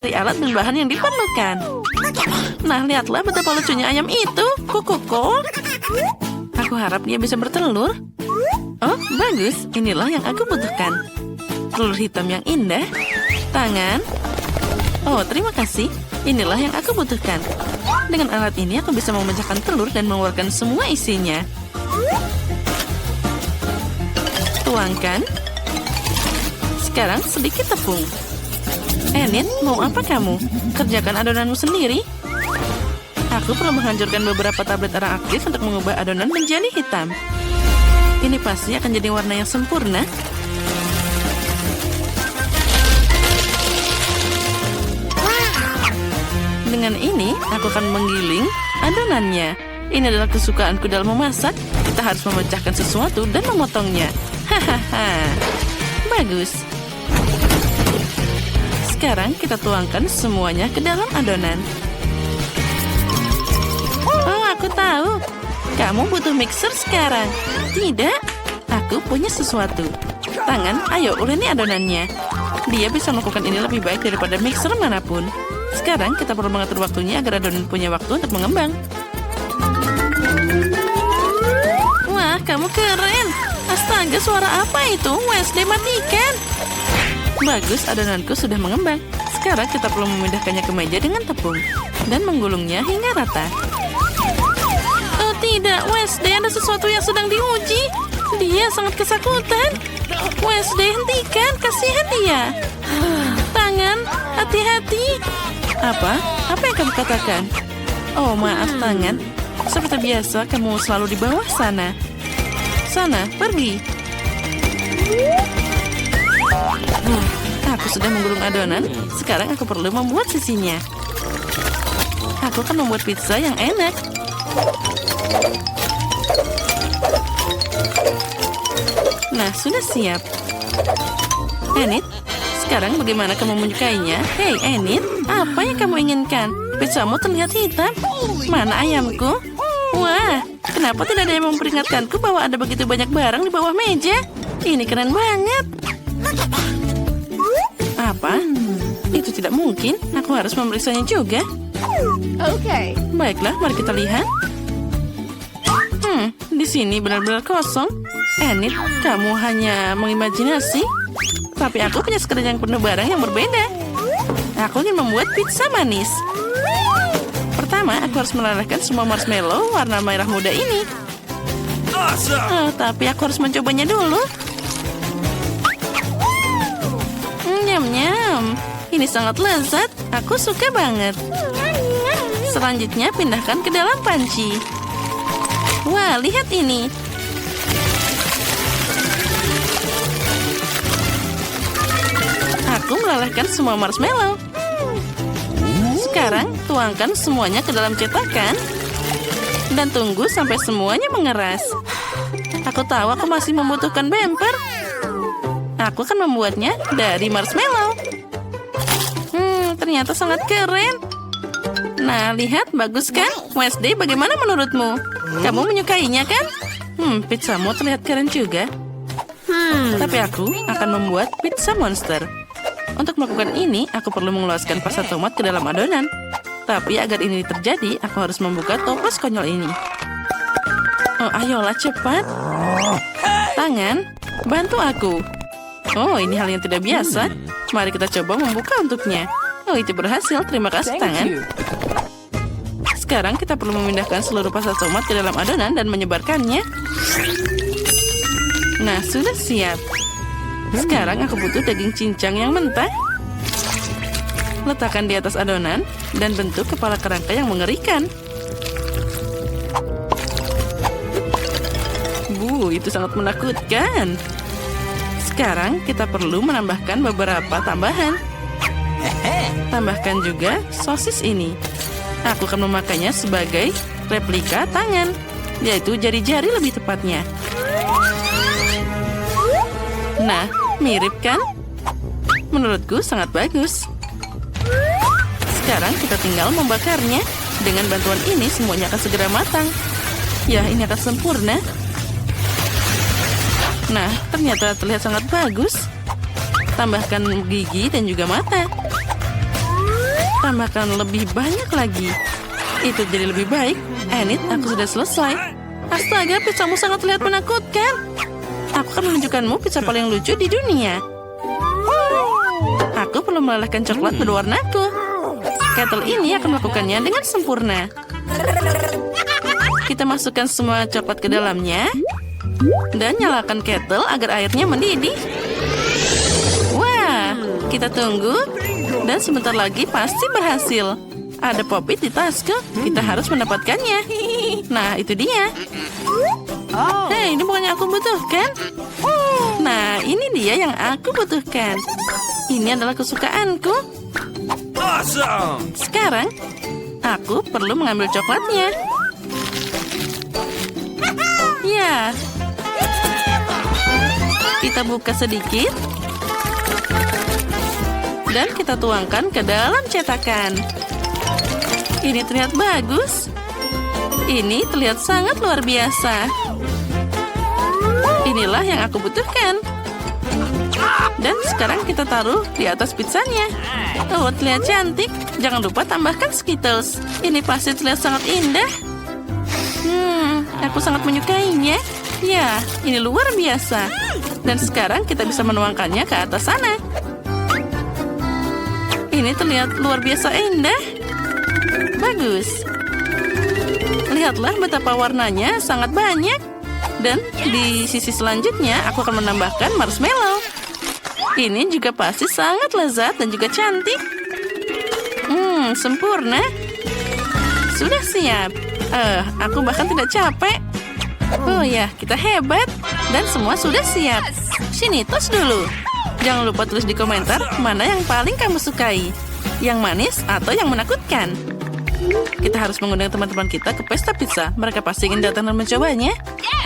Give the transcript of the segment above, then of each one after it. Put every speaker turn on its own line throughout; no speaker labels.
dari alat dan bahan yang diperlukan. Nah, lihatlah betapa lucunya ayam itu. Kukuku. Aku harap dia bisa bertelur. Oh, bagus. Inilah yang aku butuhkan. Telur hitam yang indah. Tangan. Oh, terima kasih. Inilah yang aku butuhkan. Dengan alat ini aku bisa memecahkan telur dan mengeluarkan semua isinya. Tuangkan. Sekarang sedikit tepung. Enid, mau apa kamu? Kerjakan adonanmu sendiri. Aku perlu menghancurkan beberapa tablet arang aktif untuk mengubah adonan menjadi hitam. Ini pasti akan jadi warna yang sempurna. Dengan ini, aku akan menggiling adonannya. Ini adalah kesukaanku dalam memasak. Kita harus memecahkan sesuatu dan memotongnya. Hahaha. Bagus. Sekarang kita tuangkan semuanya ke dalam adonan. Oh, aku tahu. Kamu butuh mixer sekarang. Tidak, aku punya sesuatu. Tangan, ayo uleni adonannya. Dia bisa melakukan ini lebih baik daripada mixer manapun. Sekarang kita perlu mengatur waktunya agar adonan punya waktu untuk mengembang. Wah, kamu keren. Astaga, suara apa itu? Wednesday, matikan. Bagus, adonanku sudah mengembang. Sekarang kita perlu memindahkannya ke meja dengan tepung. Dan menggulungnya hingga rata. Oh tidak, Wednesday, ada sesuatu yang sedang diuji. Dia sangat ketakutan. Wednesday, hentikan, kasihan dia. Tangan, hati-hati. Apa? Apa yang kamu katakan? Oh, maaf tangan. Seperti biasa, kamu selalu di bawah sana. Sana, pergi. Aku sudah menggulung adonan. Sekarang aku perlu membuat sisinya. Aku akan membuat pizza yang enak. Nah, sudah siap. Enid, sekarang bagaimana kamu menyukainya? Hei, Enid, apa yang kamu inginkan? Pizzamu terlihat hitam. Mana ayamku? Wah, kenapa tidak ada yang memperingatkanku bahwa ada begitu banyak barang di bawah meja? Ini keren banget. Apa? Itu tidak mungkin. Aku harus memeriksanya juga.
Okay.
Baiklah, mari kita lihat. Di sini benar-benar kosong. Enid, kamu hanya mengimajinasi. Tapi aku punya sekalian penuh barang yang berbeda. Aku ingin membuat pizza manis. Pertama, aku harus melelehkan semua marshmallow warna merah muda ini. Oh, tapi aku harus mencobanya dulu. Nyam-nyam. Ini sangat lezat. Aku suka banget. Selanjutnya, pindahkan ke dalam panci. Wah, lihat ini. Aku melelehkan semua marshmallow. Sekarang, tuangkan semuanya ke dalam cetakan. Dan tunggu sampai semuanya mengeras. Aku tahu aku masih membutuhkan bumper. Aku akan membuatnya dari marshmallow. Ternyata sangat keren. Nah, lihat, bagus kan? Wednesday, bagaimana menurutmu? Kamu menyukainya kan? Pizzamu terlihat keren juga. Tapi aku akan membuat pizza monster. Untuk melakukan ini, aku perlu mengeluarkan pasta tomat ke dalam adonan. Tapi agar ini terjadi, aku harus membuka toples konyol ini. Oh, ayolah cepat. Tangan, bantu aku. Oh, ini hal yang tidak biasa. Mari kita coba membuka untuknya. Oh, itu berhasil. Terima kasih, tangan. Sekarang kita perlu memindahkan seluruh pasta tomat ke dalam adonan dan menyebarkannya. Nah, sudah siap. Sekarang aku butuh daging cincang yang mentah. Letakkan di atas adonan dan bentuk kepala kerangka yang mengerikan. Itu sangat menakutkan. Sekarang kita perlu menambahkan beberapa tambahan. Tambahkan juga sosis ini. Aku akan memakainya sebagai replika tangan, yaitu jari-jari lebih tepatnya. Nah, mirip kan? Menurutku sangat bagus. Sekarang kita tinggal membakarnya. Dengan bantuan ini semuanya akan segera matang. Ya, ini akan sempurna. Nah, ternyata terlihat sangat bagus. Tambahkan gigi dan juga mata. Tambahkan lebih banyak lagi. Itu jadi lebih baik. Enid, aku sudah selesai. Astaga, pizzamu sangat terlihat menakutkan. Aku akan menunjukkanmu pizza paling lucu di dunia. Aku perlu melelehkan coklat berwarnaku. Kettle ini akan melakukannya dengan sempurna. Kita masukkan semua coklat ke dalamnya. Dan nyalakan kettle agar airnya mendidih. Wah, kita tunggu. Dan sebentar lagi pasti berhasil. Ada pop-it di tasku. Kita harus mendapatkannya. Nah, itu dia. Hei, ini bukannya aku butuhkan. Nah, ini dia yang aku butuhkan. Ini adalah kesukaanku.
Awesome!
Sekarang, aku perlu mengambil coklatnya. Ya. Kita buka sedikit. Dan kita tuangkan ke dalam cetakan. Ini terlihat bagus. Ini terlihat sangat luar biasa. Inilah yang aku butuhkan. Dan sekarang kita taruh di atas pizzanya. Oh, terlihat cantik. Jangan lupa tambahkan Skittles. Ini pasti terlihat sangat indah. Aku sangat menyukainya. Ya, ini luar biasa. Dan sekarang kita bisa menuangkannya ke atas sana. Ini terlihat luar biasa indah. Bagus. Lihatlah betapa warnanya sangat banyak. Dan di sisi selanjutnya aku akan menambahkan marshmallow. Ini juga pasti sangat lezat dan juga cantik. Sempurna. Sudah siap. Aku bahkan tidak capek. Oh ya, kita hebat. Dan semua sudah siap. Sini, tos dulu. Jangan lupa tulis di komentar mana yang paling kamu sukai. Yang manis atau yang menakutkan. Kita harus mengundang teman-teman kita ke pesta pizza. Mereka pasti ingin datang dan mencobanya.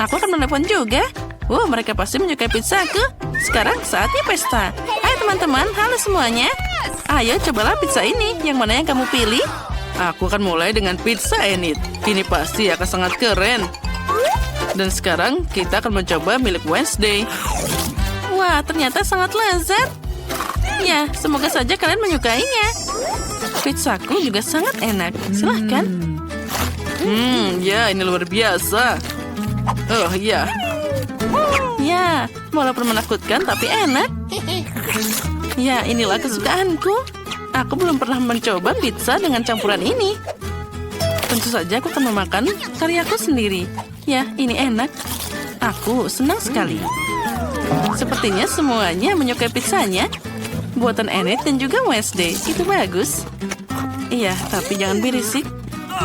Aku akan menelepon juga. Mereka pasti menyukai pizzaku. Sekarang saatnya pesta. Hai teman-teman, halo semuanya. Ayo cobalah pizza ini. Yang mana yang kamu pilih? Aku akan mulai dengan pizza Enid. Ini pasti akan sangat keren. Dan sekarang kita akan mencoba milik Wednesday. Wah, ternyata sangat lezat. Ya, semoga saja kalian menyukainya. Pizzaku juga sangat enak. Silahkan. Ya, ini luar biasa. Oh, ya. Ya, walaupun menakutkan tapi enak. Ya, inilah kesukaanku. Aku belum pernah mencoba pizza dengan campuran ini. Tentu saja aku akan memakan karyaku sendiri. Ya, ini enak. Aku senang sekali. Sepertinya semuanya menyukai pizzanya. Buatan Enid dan juga Wednesday. Itu bagus. Iya, tapi jangan berisik.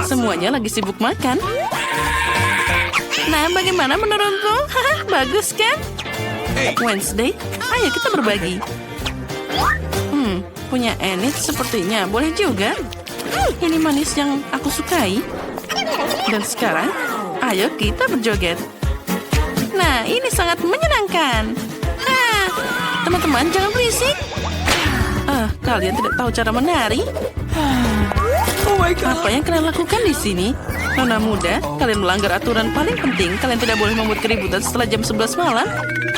Semuanya lagi sibuk makan. Nah, bagaimana menurutmu? Bagus kan? Wednesday, ayo kita berbagi. Punya Enid sepertinya boleh juga. Ini manis yang aku sukai. Dan sekarang, ayo kita berjoget. Nah, ini sangat menyenangkan. Teman-teman, jangan berisik. Kalian tidak tahu cara menari.
Oh my God!
Apa yang kalian lakukan di sini? Nona muda, kalian melanggar aturan paling penting. Kalian tidak boleh membuat keributan setelah jam 11 malam.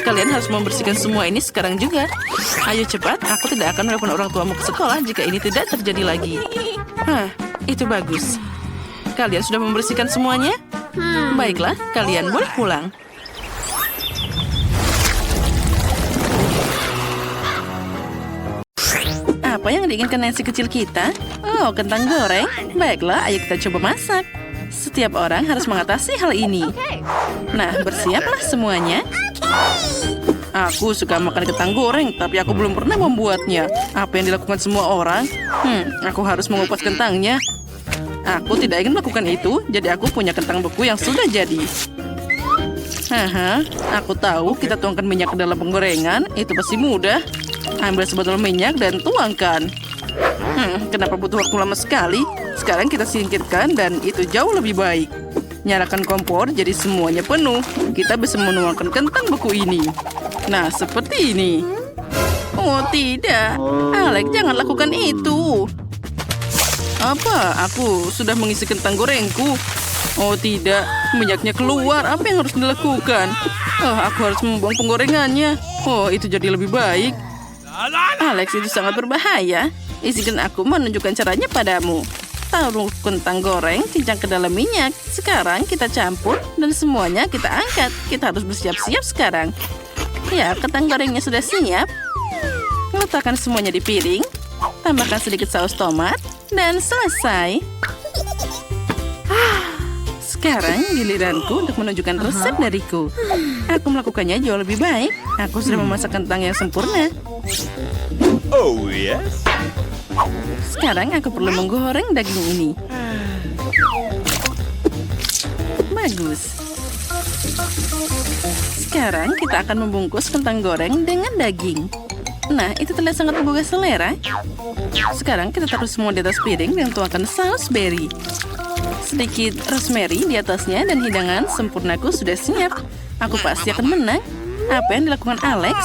Kalian harus membersihkan semua ini sekarang juga. Ayo cepat, aku tidak akan menelepon orang tuamu ke sekolah jika ini tidak terjadi lagi. Itu bagus. Kalian sudah membersihkan semuanya? Baiklah, kalian boleh pulang. Apa yang diinginkan Nancy kecil kita? Oh, kentang goreng. Baiklah, ayo kita coba masak. Setiap orang harus mengatasi hal ini. Nah, bersiaplah semuanya. Aku suka makan kentang goreng, tapi aku belum pernah membuatnya. Apa yang dilakukan semua orang? Aku harus mengupas kentangnya. Aku tidak ingin melakukan itu, jadi aku punya kentang beku yang sudah jadi. Aku tahu kita tuangkan minyak ke dalam penggorengan, itu pasti mudah. Ambil sebotol minyak dan tuangkan. Kenapa butuh waktu lama sekali? Sekarang kita singkirkan dan itu jauh lebih baik. Nyalakan kompor jadi semuanya penuh. Kita bisa menuangkan kentang beku ini. Nah, seperti ini. Oh, tidak. Alex, jangan lakukan itu. Apa? Aku sudah mengisi kentang gorengku. Oh, tidak. Minyaknya keluar. Apa yang harus dilakukan? Aku harus membuang penggorengannya. Oh, itu jadi lebih baik. Alex, itu sangat berbahaya. Izinkan aku menunjukkan caranya padamu. Taruh kentang goreng, cincang ke dalam minyak. Sekarang kita campur dan semuanya kita angkat. Kita harus bersiap-siap sekarang. Ya, kentang gorengnya sudah siap. Letakkan semuanya di piring. Tambahkan sedikit saus tomat. Dan selesai. Sekarang giliranku untuk menunjukkan resep dariku. Aku melakukannya jauh lebih baik. Aku sudah memasak kentang yang sempurna.
Oh, yes?
Sekarang aku perlu menggoreng daging ini. Bagus. Sekarang kita akan membungkus kentang goreng dengan daging. Nah, itu terlihat sangat menggugah selera. Sekarang kita taruh semua di atas piring dan tuangkan saus berry. Sedikit rosemary di atasnya dan hidangan sempurnaku sudah siap. Aku pasti akan menang. Apa yang dilakukan Alex?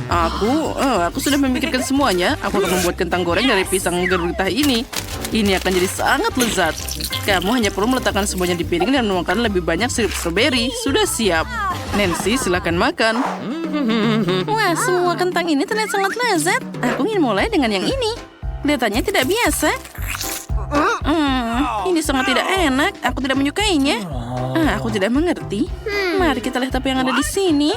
Aku sudah memikirkan semuanya. Aku akan membuat kentang goreng dari pisang gurita ini. Ini akan jadi sangat lezat. Kamu hanya perlu meletakkan semuanya di piring dan menuangkan lebih banyak sirup strawberry. Sudah siap. Nancy, silakan makan. Wah, semua kentang ini terlihat sangat lezat. Aku ingin mulai dengan yang ini. Kelihatannya tidak biasa. Ini sangat tidak enak. Aku tidak menyukainya. Aku tidak mengerti. Mari kita lihat apa yang ada di sini.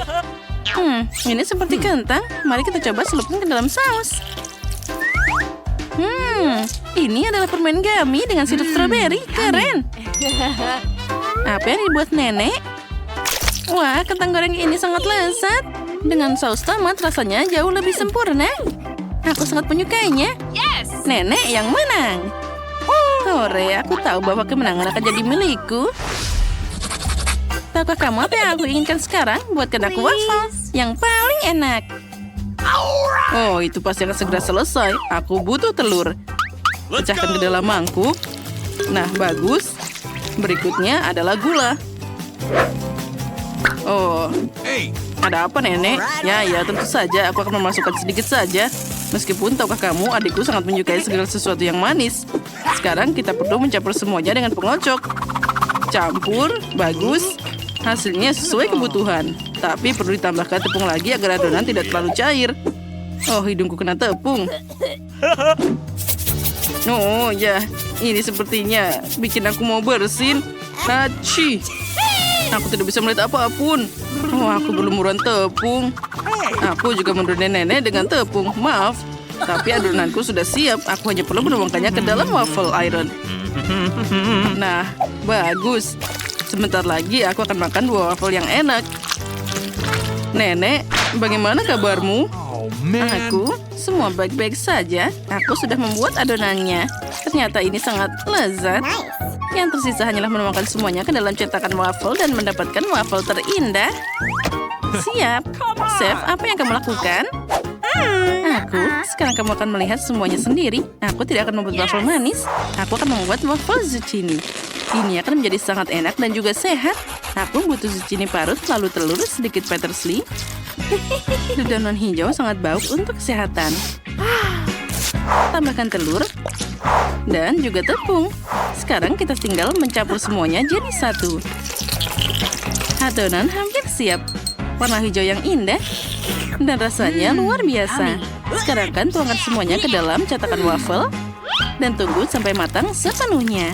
Ini seperti kentang. Mari kita coba selupkan ke dalam saus. Ini adalah permen gummy dengan sirup strawberry. Keren. Apa yang dibuat nenek? Wah, kentang goreng ini sangat lezat. Dengan saus tomat rasanya jauh lebih sempurna. Aku sangat menyukainya. Nenek yang menang. Hore, aku tahu bahwa kemenangan akan jadi milikku. Tahukah kamu apa yang aku inginkan sekarang? Buatkan aku waffle yang paling enak. Oh, itu pasti akan segera selesai. Aku butuh telur. Pecahkan ke dalam mangkuk. Nah, bagus. Berikutnya adalah gula. Oh, ada apa nenek? Ya, tentu saja. Aku akan memasukkan sedikit saja. Meskipun tahukah kamu, adikku sangat menyukai segala sesuatu yang manis. Sekarang kita perlu mencampur semuanya dengan pengocok. Campur, bagus. Hasilnya sesuai kebutuhan. Tapi perlu ditambahkan tepung lagi agar adonan tidak terlalu cair. Oh, hidungku kena tepung. Oh ya, ini sepertinya bikin aku mau bersin. Hachi. Aku tidak bisa melihat apapun. Oh, aku belum muruan tepung. Aku juga menurunkan nenek dengan tepung. Maaf, tapi adonanku sudah siap. Aku hanya perlu menuangkannya ke dalam waffle iron. Nah, bagus. Sebentar lagi aku akan makan 2 waffle yang enak. Nenek, bagaimana kabarmu? Aku semua baik-baik saja. Aku sudah membuat adonannya. Ternyata ini sangat lezat. Yang tersisa hanyalah menuangkan semuanya ke dalam cetakan waffle dan mendapatkan waffle terindah. Siap. Chef, apa yang kamu lakukan? Sekarang kamu akan melihat semuanya sendiri. Aku tidak akan membuat waffle manis. Aku akan membuat waffle zucchini. Ini akan menjadi sangat enak dan juga sehat. Aku butuh zucchini parut, lalu telur, sedikit parsley. Daun hijau sangat baik untuk kesehatan. Tambahkan telur dan juga tepung. Sekarang kita tinggal mencampur semuanya jadi satu. Adonan hampir siap. Warna hijau yang indah dan rasanya luar biasa. Sekarang tuangkan semuanya ke dalam cetakan waffle dan tunggu sampai matang sepenuhnya.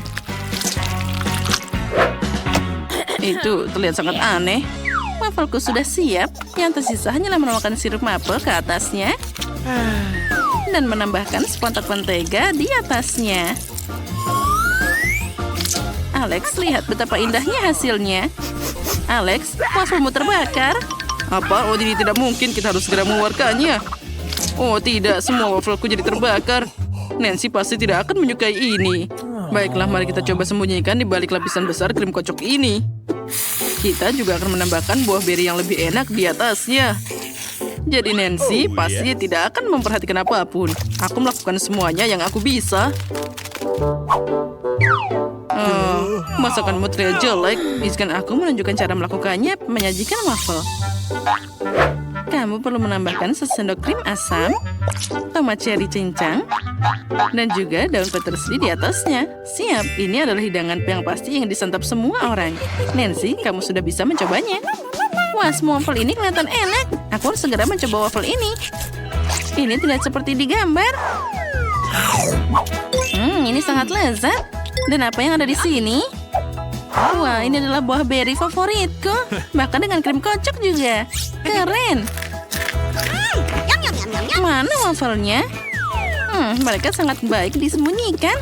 Itu terlihat sangat aneh. Waffleku sudah siap. Yang tersisa hanyalah menuangkan sirup maple ke atasnya dan menambahkan sepontak mentega di atasnya. Alex, lihat betapa indahnya hasilnya. Alex, wafflemu terbakar. Apa? Oh, ini tidak mungkin. Kita harus segera mengeluarkannya. Oh, tidak. Semua waffleku jadi terbakar. Nancy pasti tidak akan menyukai ini. Baiklah, mari kita coba sembunyikan di balik lapisan besar krim kocok ini. Kita juga akan menambahkan buah beri yang lebih enak di atasnya. Jadi Nancy pasti tidak akan memperhatikan apapun. Aku melakukan semuanya yang aku bisa. Masakanmu terlihat jelek. Izinkan aku menunjukkan cara melakukannya. Menyajikan waffle. Kamu perlu menambahkan sesendok krim asam, tomat cherry cincang, dan juga daun peterseli di atasnya. Siap, ini adalah hidangan yang pasti yang disantap semua orang. Nancy, kamu sudah bisa mencobanya. Wah, semua waffle ini kelihatan enak. Aku harus segera mencoba waffle ini. Ini tidak seperti di gambar. Ini sangat lezat. Dan apa yang ada di sini? Wah, ini adalah buah beri favoritku. Bahkan dengan krim kocok juga. Keren. Mana wafelnya? Mereka sangat baik disembunyikan.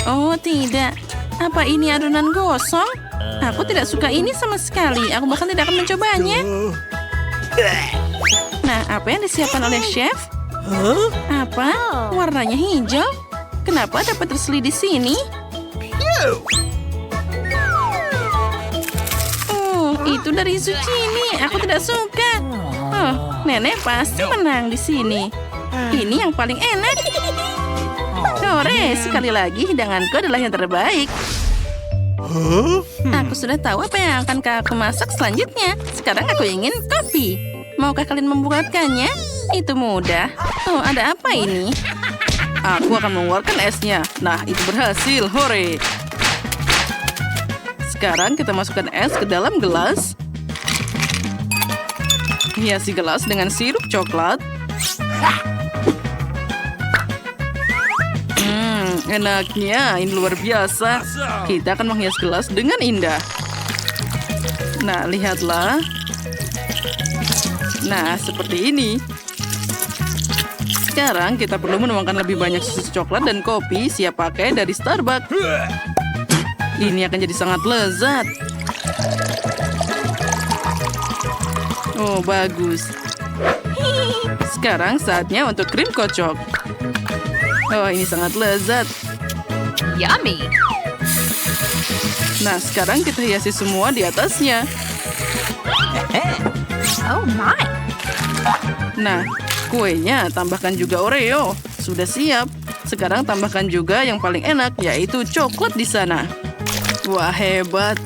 Oh, tidak. Apa ini adonan gosong? Aku tidak suka ini sama sekali. Aku bahkan tidak akan mencobanya. Nah, apa yang disiapkan oleh chef? Apa? Warnanya hijau? Kenapa dapat terselip di sini? Oh, itu dari zucchini. Aku tidak suka. Oh, nenek pasti menang di sini. Ini yang paling enak. Hore, sekali lagi hidanganku adalah yang terbaik. Aku sudah tahu apa yang akan aku masak selanjutnya. Sekarang aku ingin kopi. Maukah kalian membuatkannya? Itu mudah. Oh, ada apa ini? Aku akan mengeluarkan esnya. Nah, itu berhasil. Hore. Sekarang kita masukkan es ke dalam gelas. Hiasi gelas dengan sirup coklat. Enaknya. Ini luar biasa. Kita akan menghias gelas dengan indah. Nah, lihatlah. Nah, seperti ini. Sekarang kita perlu menuangkan lebih banyak susu coklat dan kopi siap pakai dari Starbucks. Ini akan jadi sangat lezat. Oh, bagus. Sekarang saatnya untuk krim kocok. Oh, ini sangat lezat.
Yummy.
Nah, sekarang kita hiasi semua di atasnya.
Oh my.
Nah, kuenya tambahkan juga Oreo. Sudah siap. Sekarang tambahkan juga yang paling enak, yaitu coklat di sana. Wah, hebat.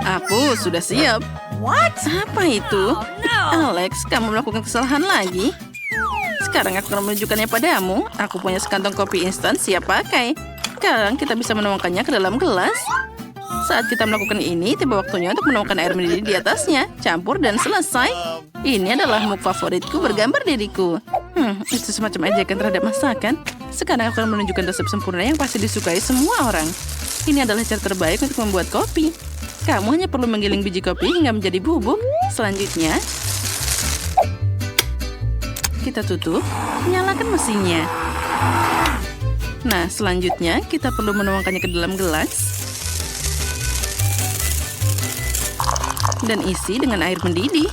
Aku sudah siap.
What?
Apa itu? Alex, kamu melakukan kesalahan lagi? Sekarang aku akan menunjukkannya padamu. Aku punya sekantong kopi instan siap pakai. Sekarang kita bisa menuangkannya ke dalam gelas. Saat kita melakukan ini, tiba waktunya untuk menuangkan air mendidih di atasnya. Campur dan selesai. Ini adalah mug favoritku bergambar diriku. Itu semacam ejekan terhadap masakan. Sekarang aku akan menunjukkan resep sempurna yang pasti disukai semua orang. Ini adalah cara terbaik untuk membuat kopi. Kamu hanya perlu menggiling biji kopi hingga menjadi bubuk. Selanjutnya, kita tutup, nyalakan mesinnya. Nah, selanjutnya kita perlu menuangkannya ke dalam gelas. Dan isi dengan air mendidih.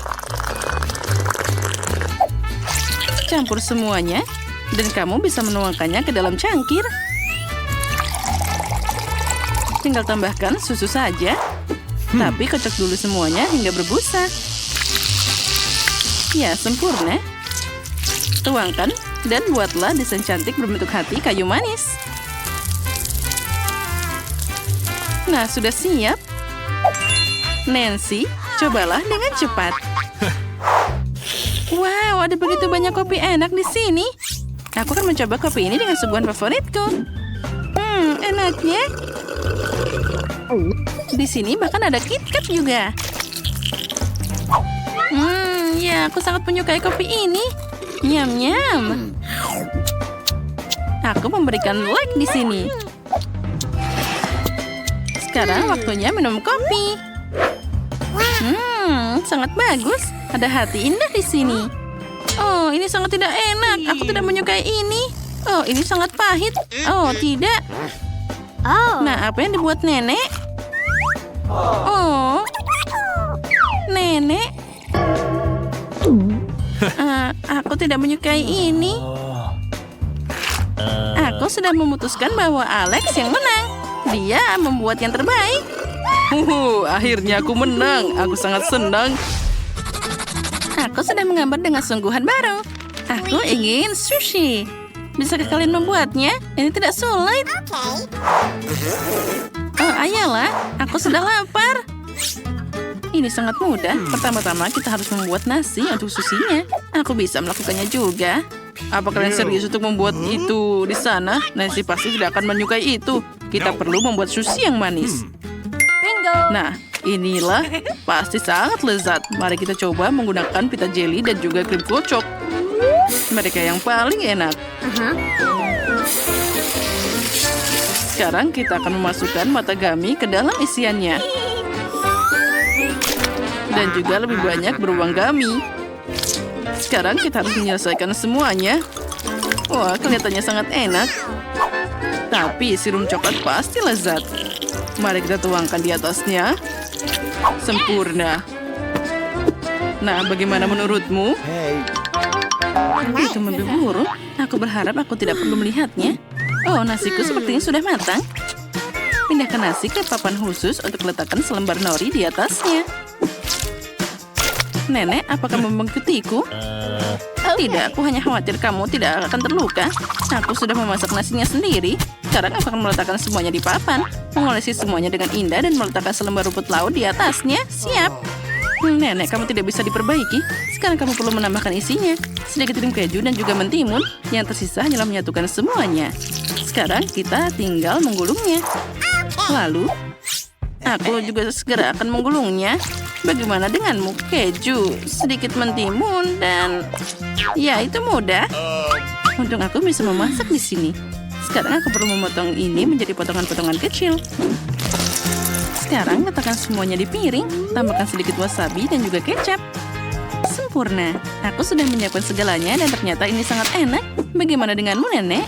Campur semuanya, dan kamu bisa menuangkannya ke dalam cangkir. Tinggal tambahkan susu saja. Tapi kocok dulu semuanya hingga berbusa. Ya, sempurna. Tuangkan dan buatlah desain cantik berbentuk hati kayu manis. Nah, sudah siap. Nancy, cobalah dengan cepat. Wow, ada begitu banyak kopi enak di sini. Aku akan mencoba kopi ini dengan suguhan favoritku. Enaknya. Di sini bahkan ada KitKat juga. Ya, aku sangat menyukai kopi ini. Nyam-nyam. Aku memberikan like di sini. Sekarang waktunya minum kopi. Sangat bagus. Ada hati indah di sini. Oh, ini sangat tidak enak. Aku tidak menyukai ini. Oh, ini sangat pahit. Oh, tidak. Nah, apa yang dibuat nenek? Oh, nenek. Aku tidak menyukai ini. Aku sudah memutuskan bahwa Alex yang menang. Dia membuat yang terbaik. Akhirnya aku menang. Aku sangat senang. Aku sudah menggambar dengan sungguhan baru. Aku ingin sushi. Bisakah kalian membuatnya? Ini tidak sulit. Oh, ayolah. Aku sudah lapar. Ini sangat mudah. Pertama-tama kita harus membuat nasi untuk sushinya. Aku bisa melakukannya juga. Apa kalian serius untuk membuat itu di sana? Nancy pasti tidak akan menyukai itu. Kita perlu membuat sushi yang manis. Nah, inilah pasti sangat lezat. Mari kita coba menggunakan pita jelly dan juga krim kocok. Mereka yang paling enak. Sekarang kita akan memasukkan mata gummy ke dalam isiannya. Dan juga lebih banyak beruang gummy. Sekarang kita harus menyelesaikan semuanya. Wah, kelihatannya sangat enak. Tapi sirum coklat pasti lezat. Mari kita tuangkan di atasnya. Sempurna. Nah, bagaimana menurutmu?
Hey.
Itu mobil burung. Aku berharap aku tidak perlu melihatnya. Oh, nasiku sepertinya sudah matang. Pindahkan nasi ke papan khusus untuk letakkan selembar nori di atasnya. Nenek, apakah kamu mengikutiku? Tidak, aku hanya khawatir kamu tidak akan terluka. Aku sudah memasak nasinya sendiri. Sekarang aku akan meletakkan semuanya di papan. Mengolesi semuanya dengan indah dan meletakkan selembar rumput laut di atasnya. Siap. Nenek, kamu tidak bisa diperbaiki. Sekarang kamu perlu menambahkan isinya. Sedikit krim keju dan juga mentimun. Yang tersisa hanyalah menyatukan semuanya. Sekarang kita tinggal menggulungnya. Lalu, aku juga segera akan menggulungnya. Bagaimana denganmu? Keju, sedikit mentimun, dan... Ya, itu mudah. Untung aku bisa memasak di sini. Sekarang aku perlu memotong ini menjadi potongan-potongan kecil. Sekarang letakkan semuanya di piring. Tambahkan sedikit wasabi dan juga kecap. Sempurna. Aku sudah menyiapkan segalanya dan ternyata ini sangat enak. Bagaimana denganmu, Nenek?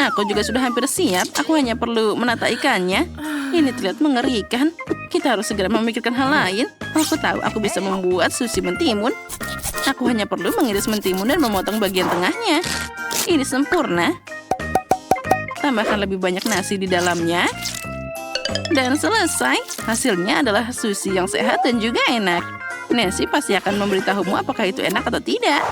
Aku juga sudah hampir siap. Aku hanya perlu menata ikannya. Ini terlihat mengerikan. Kita harus segera memikirkan hal lain. Aku tahu aku bisa membuat sushi mentimun. Aku hanya perlu mengiris mentimun dan memotong bagian tengahnya. Ini sempurna. Tambahkan lebih banyak nasi di dalamnya. Dan selesai. Hasilnya adalah sushi yang sehat dan juga enak. Nancy pasti akan memberitahumu apakah itu enak atau tidak.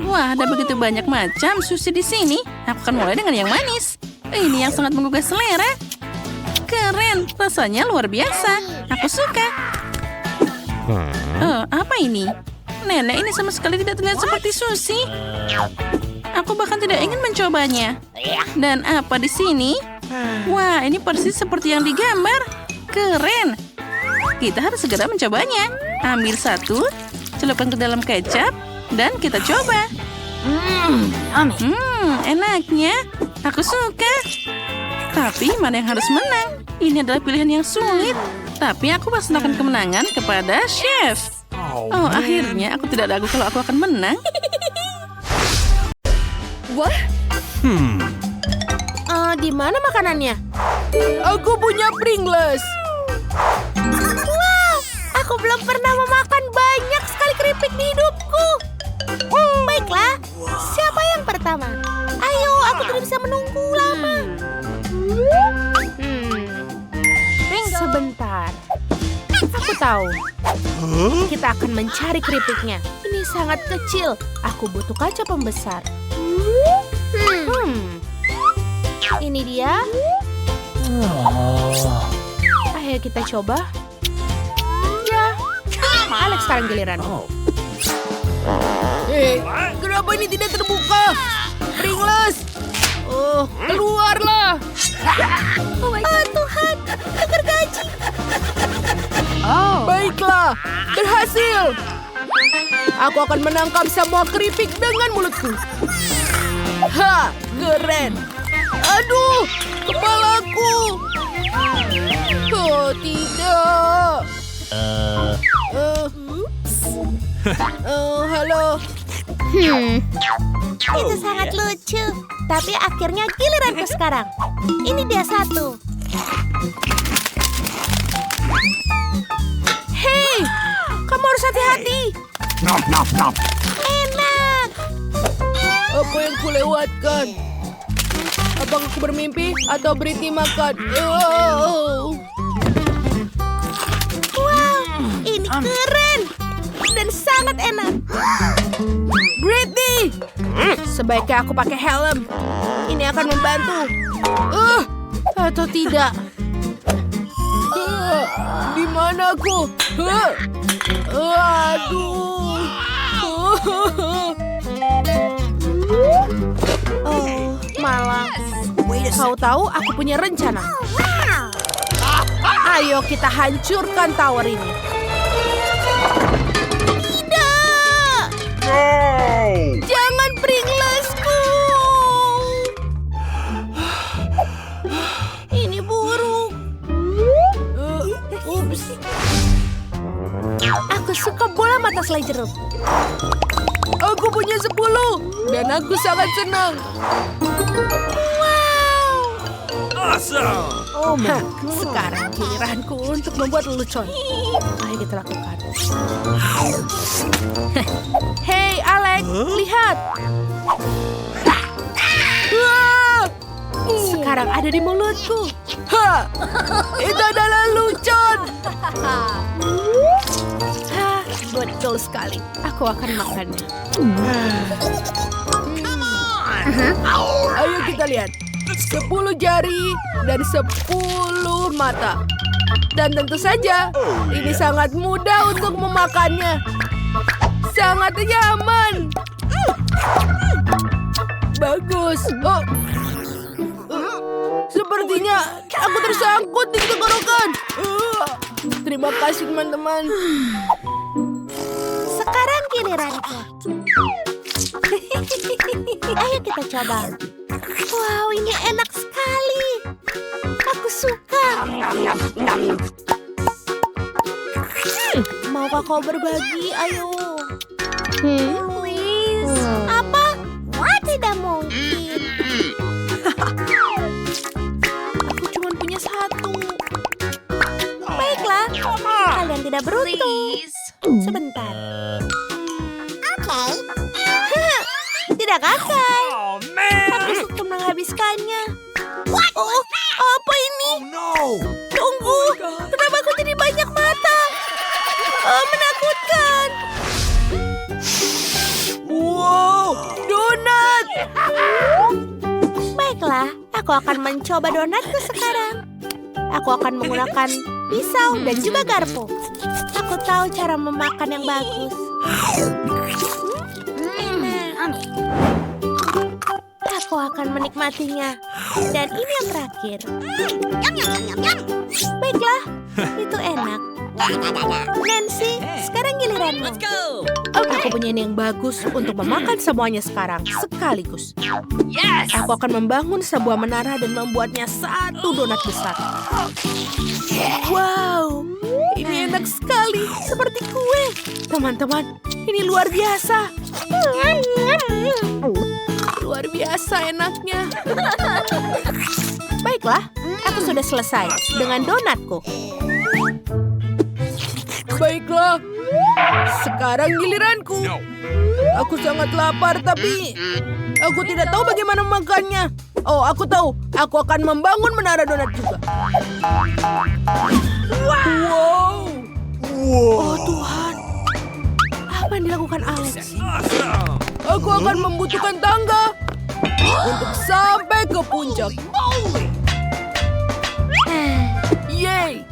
Wah, ada begitu banyak macam sushi di sini. Aku akan mulai dengan yang manis. Ini yang sangat menggugah selera. Keren, rasanya luar biasa. Aku suka. Oh, apa ini? Nenek, ini sama sekali tidak terlihat seperti sushi. Aku bahkan tidak ingin mencobanya. Dan apa di sini? Wah, ini persis seperti yang digambar. Keren. Kita harus segera mencobanya. Ambil satu, celupkan ke dalam kecap, dan kita coba. Enaknya. Aku suka. Tapi mana yang harus menang? Ini adalah pilihan yang sulit. Tapi aku persembahkan kemenangan kepada chef. Oh, akhirnya aku tidak ragu kalau aku akan menang.
Wah? Di mana makanannya? Aku punya Pringles. Wow, aku belum pernah memakan banyak sekali keripik di hidupku. Baiklah, siapa yang pertama? Ayo, aku tidak bisa menunggu lama. Sebentar. Aku tahu. Kita akan mencari keripiknya. Ini sangat kecil. Aku butuh kaca pembesar. Ini dia. Ayo kita coba. Ya, Alex sekarang giliranmu. Kenapa ini tidak terbuka? Pringles! Oh, keluarlah! Oh Tuhan, gergaji! Baiklah, berhasil! Aku akan menangkap semua keripik dengan mulutku. Ha, keren! Aduh, kepalaku! Oh, tidak! Halo.
Itu sangat lucu. Tapi akhirnya giliranku sekarang. Ini dia satu.
Hei, kamu harus hati-hati.
Enak.
Apa yang kulewatkan? Apakah aku bermimpi atau berhenti makan?
Wow, ini keren. Dan sangat enak.
Britney! Sebaiknya aku pakai helm. Ini akan membantu. Atau tidak? Di mana aku? Aduh. Oh, malah. Kau tahu aku punya rencana. Ayo kita hancurkan tower ini.
Tidak.
Jangan pergi. Aku suka bola mata selai jeruk. Aku punya 10 dan aku sangat senang.
Awesome!
Oh, sekarang giliranku untuk membuat lelucon. Ayo kita lakukan. Hei, Alex, lihat. Wah! Sekarang ada di mulutku. Ha! Itu adalah lelucon. Hah, betul sekali. Aku akan makannya. Ayo kita lihat. 10 jari dan 10 mata. Dan tentu saja, ini sangat mudah untuk memakannya. Sangat nyaman. Bagus. Oh. Sepertinya aku tersangkut di tenggorokan. Terima kasih teman-teman.
Sekarang giliranku. Ayo kita coba. Wow, ini enak sekali. Aku suka. Maukah kau berbagi? Ayo. Please. Apa? Tidak mungkin.
Aku cuma punya 1.
Baiklah, kalian tidak beruntung.
Please.
Sebentar. Oke. Tidak gagal.
Oh, man!
Aku suka menghabiskannya. Oh, apa ini?
No!
Tunggu, kenapa aku jadi banyak mata? Oh, menakutkan.
Wow, donat.
Baiklah, aku akan mencoba donatku sekarang. Aku akan menggunakan pisau dan juga garpu. Aku tahu cara memakan yang bagus. Enak. Aku akan menikmatinya. Dan ini yang terakhir. Baiklah, itu enak. Nancy, sekarang giliranmu.
Aku punya ini yang bagus untuk memakan semuanya sekarang, sekaligus.
Yes!
Aku akan membangun sebuah menara dan membuatnya 1 donat besar. Wow, ini enak sekali, seperti kue. Teman-teman, ini luar biasa. Luar biasa enaknya. Baiklah, aku sudah selesai dengan donatku. Baiklah, sekarang giliranku. Aku sangat lapar, tapi aku tidak tahu bagaimana memakannya. Oh, aku tahu. Aku akan membangun menara donat juga. Wow. Oh, Tuhan. Apa yang dilakukan Alex?
Awesome!
Aku akan membutuhkan tangga untuk sampai ke puncak. Yeay.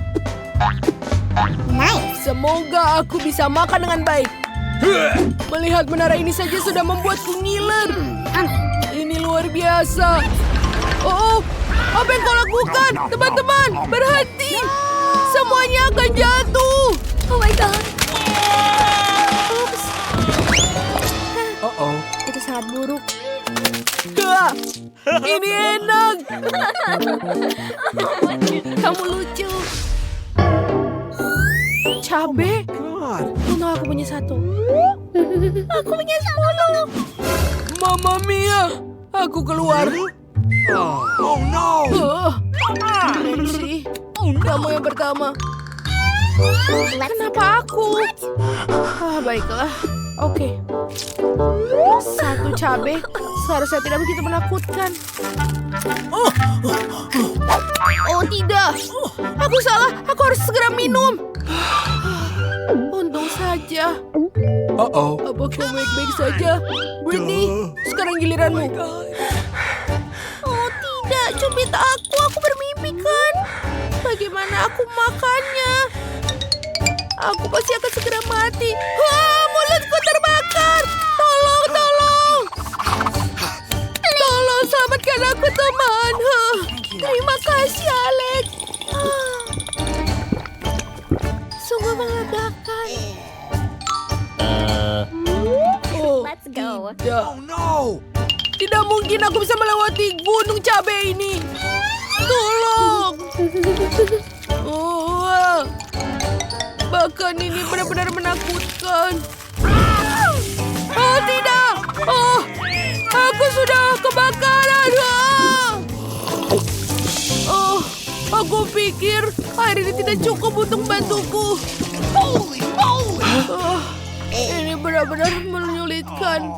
Semoga aku bisa makan dengan baik. Melihat menara ini saja sudah membuatku ngiler. Ini luar biasa. Oh, apa yang kau lakukan? Teman-teman, berhenti. Semuanya akan jatuh. Oh my God. Oops.
Uh-oh.
Itu sangat buruk. Hah, ini enak. Kamu lucu. Cabe?
God!
Untung aku punya 1.
Aku punya 10.
Mamma mia, aku keluar.
Oh, no!
Nancy, kamu yang pertama. Kenapa aku? Baiklah. Oke. 1 cabe seharusnya tidak begitu menakutkan. Oh tidak, aku salah. Aku harus segera minum. Untung saja.
Uh-oh.
Apa kau baik-baik saja? Britney, sekarang giliranmu.
Oh tidak, cubit aku bermimpi kan? Bagaimana aku makannya? Aku pasti akan segera mati. Wah, mulutku terbakar. Tolong, tolong. Tolong selamatkan aku, teman. Terima kasih, Alex. Sungguh melegakan.
Oh,
Let's go.
tidak.
Oh, no!
Tidak mungkin aku bisa melewati gunung cabai ini. Tolong. Oh, Bahkan ini benar-benar menakutkan. Oh tidak! Oh, aku sudah kebakaran. Oh, aku pikir air ini tidak cukup untuk membantuku. Ini benar-benar menyulitkan.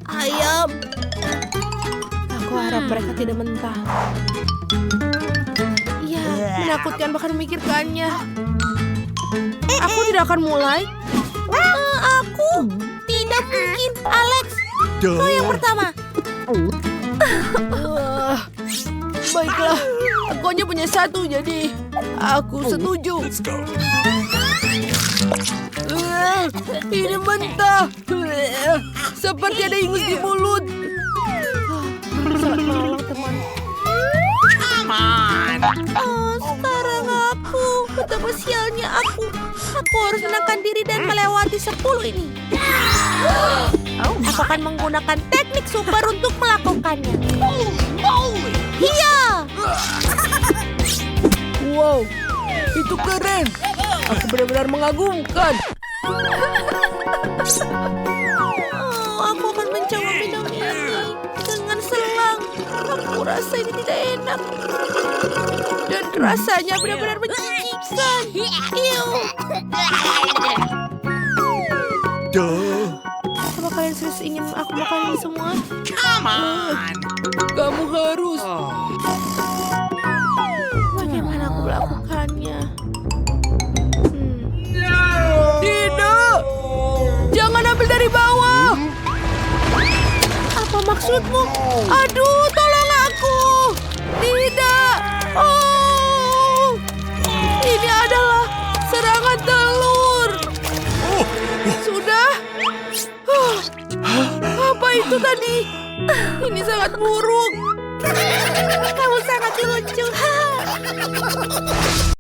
Ayam. Aku harap mereka tidak mentah. Ya, menakutkan bahkan memikirkannya. Aku tidak akan mulai. Aku tidak mungkin, Alex. Kau yang pertama.
Baiklah, aku hanya punya satu, jadi aku setuju.
Let's go.
Ini mentah. Seperti ada ingus di mulut.
Sangat menolong teman. Oh, sekarang aku. Betapa sialnya aku. Aku harus menangkan diri dan melewati 10 ini. Aku akan menggunakan teknik super untuk melakukannya. Iya.
Wow, itu keren. Aku benar-benar mengagumkan.
Oh, aku akan mencoba minum ini dengan selang. Aku rasa ini tidak enak. Dan rasanya benar-benar menjijikan. Iu.
Duh.
Apa kalian serius ingin aku makan ini semua?
Kamu harus.
Bagaimana aku melakukannya?
Tidak. Jangan ambil dari bawah.
Apa maksudmu? Aduh, tolong aku! Tidak! Oh! Ini adalah serangan telur!
Sudah? Apa itu tadi? Ini sangat buruk.
Kamu sangat lucu!